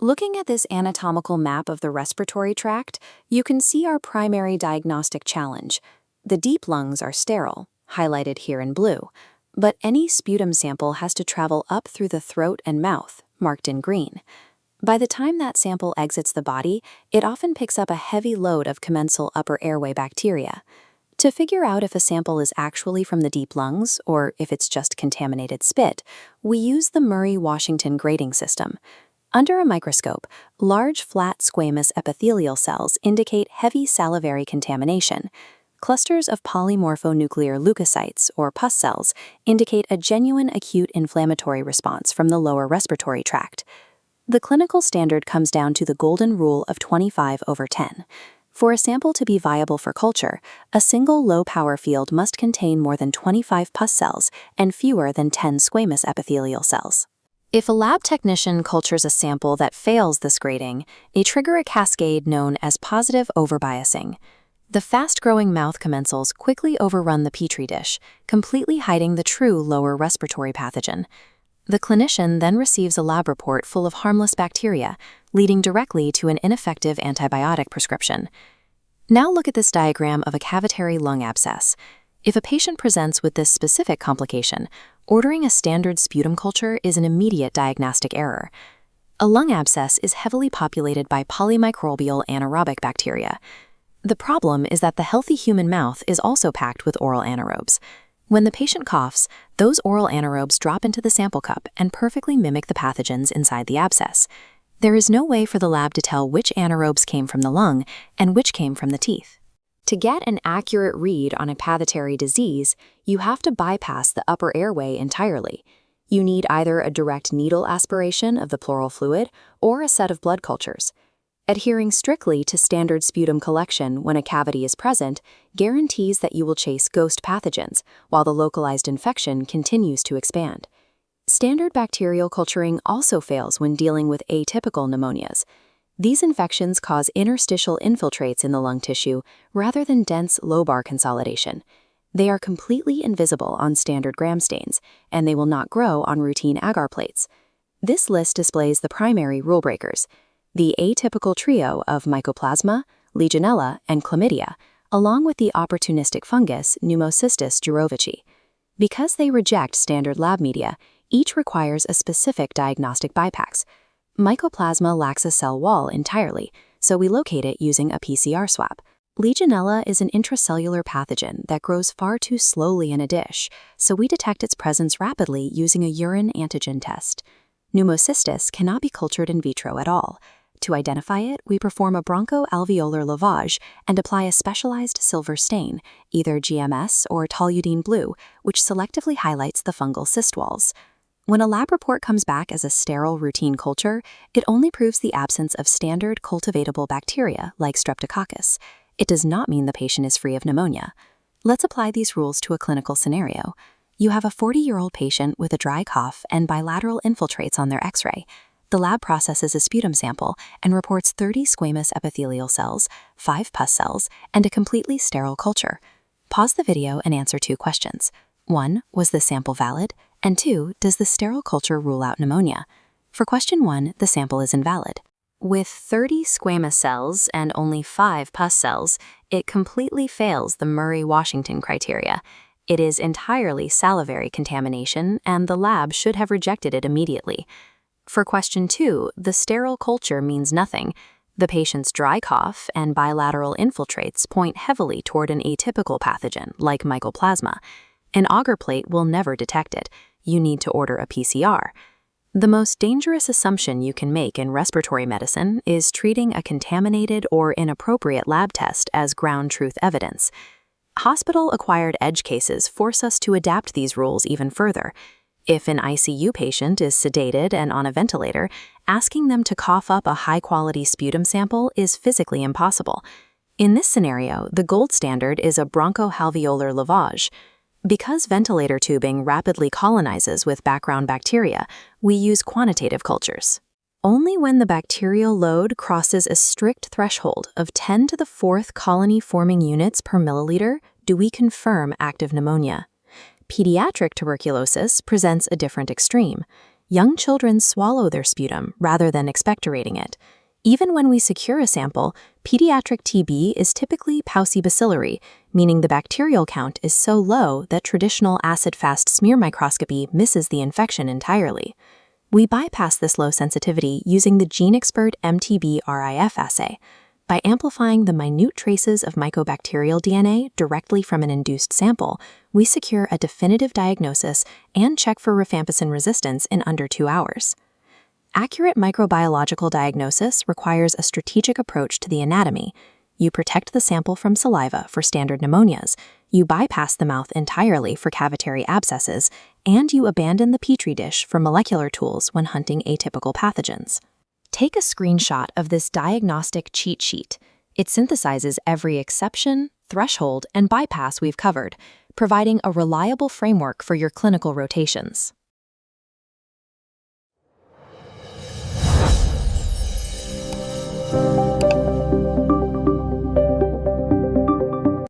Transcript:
Looking at this anatomical map of the respiratory tract, you can see our primary diagnostic challenge. The deep lungs are sterile, highlighted here in blue, but any sputum sample has to travel up through the throat and mouth, marked in green. By the time that sample exits the body, it often picks up a heavy load of commensal upper airway bacteria. To figure out if a sample is actually from the deep lungs or if it's just contaminated spit, we use the Murray-Washington grading system. Under a microscope, large flat squamous epithelial cells indicate heavy salivary contamination. Clusters of polymorphonuclear leukocytes, or pus cells, indicate a genuine acute inflammatory response from the lower respiratory tract. The clinical standard comes down to the golden rule of 25/10. For a sample to be viable for culture, a single low-power field must contain more than 25 pus cells and fewer than 10 squamous epithelial cells. If a lab technician cultures a sample that fails this grading, they trigger a cascade known as positive overbiasing. The fast-growing mouth commensals quickly overrun the petri dish, completely hiding the true lower respiratory pathogen. The clinician then receives a lab report full of harmless bacteria, leading directly to an ineffective antibiotic prescription. Now look at this diagram of a cavitary lung abscess. If a patient presents with this specific complication, ordering a standard sputum culture is an immediate diagnostic error. A lung abscess is heavily populated by polymicrobial anaerobic bacteria. The problem is that the healthy human mouth is also packed with oral anaerobes. When the patient coughs, those oral anaerobes drop into the sample cup and perfectly mimic the pathogens inside the abscess. There is no way for the lab to tell which anaerobes came from the lung and which came from the teeth. To get an accurate read on a pathogenic disease, you have to bypass the upper airway entirely. You need either a direct needle aspiration of the pleural fluid or a set of blood cultures. Adhering strictly to standard sputum collection when a cavity is present guarantees that you will chase ghost pathogens while the localized infection continues to expand. Standard bacterial culturing also fails when dealing with atypical pneumonias. These infections cause interstitial infiltrates in the lung tissue rather than dense lobar consolidation. They are completely invisible on standard gram stains, and they will not grow on routine agar plates. This list displays the primary rule breakers: the atypical trio of Mycoplasma, Legionella, and Chlamydia, along with the opportunistic fungus Pneumocystis jirovecii. Because they reject standard lab media, each requires a specific diagnostic bypass. Mycoplasma lacks a cell wall entirely, so we locate it using a PCR swab. Legionella is an intracellular pathogen that grows far too slowly in a dish, so we detect its presence rapidly using a urine antigen test. Pneumocystis cannot be cultured in vitro at all. To identify it, we perform a bronchoalveolar lavage and apply a specialized silver stain, either GMS or toluidine blue, which selectively highlights the fungal cyst walls. When a lab report comes back as a sterile routine culture, it only proves the absence of standard cultivatable bacteria like streptococcus. It does not mean the patient is free of pneumonia. Let's apply these rules to a clinical scenario. You have a 40-year-old patient with a dry cough and bilateral infiltrates on their X-ray. The lab processes a sputum sample and reports 30 squamous epithelial cells, 5 pus cells, and a completely sterile culture. Pause the video and answer 2 questions. 1. Was the sample valid? And 2. Does the sterile culture rule out pneumonia? For question 1, the sample is invalid. With 30 squamous cells and only 5 pus cells, it completely fails the Murray-Washington criteria. It is entirely salivary contamination, and the lab should have rejected it immediately. For question 2, the sterile culture means nothing. The patient's dry cough and bilateral infiltrates point heavily toward an atypical pathogen, like Mycoplasma. An agar plate will never detect it. You need to order a PCR. The most dangerous assumption you can make in respiratory medicine is treating a contaminated or inappropriate lab test as ground truth evidence. Hospital-acquired edge cases force us to adapt these rules even further. If an ICU patient is sedated and on a ventilator, asking them to cough up a high-quality sputum sample is physically impossible. In this scenario, the gold standard is a bronchoalveolar lavage. Because ventilator tubing rapidly colonizes with background bacteria, we use quantitative cultures. Only when the bacterial load crosses a strict threshold of 10 to the 4th colony-forming units per milliliter do we confirm active pneumonia. Pediatric tuberculosis presents a different extreme. young children swallow their sputum rather than expectorating it. Even when we secure a sample, pediatric TB is typically paucibacillary, meaning the bacterial count is so low that traditional acid-fast smear microscopy misses the infection entirely. We bypass this low sensitivity using the GeneXpert MTB-RIF assay. By amplifying the minute traces of mycobacterial DNA directly from an induced sample, we secure a definitive diagnosis and check for rifampicin resistance in under 2 hours. Accurate microbiological diagnosis requires a strategic approach to the anatomy. You protect the sample from saliva for standard pneumonias, you bypass the mouth entirely for cavitary abscesses, and you abandon the petri dish for molecular tools when hunting atypical pathogens. Take a screenshot of this diagnostic cheat sheet. It synthesizes every exception, threshold, and bypass we've covered, providing a reliable framework for your clinical rotations.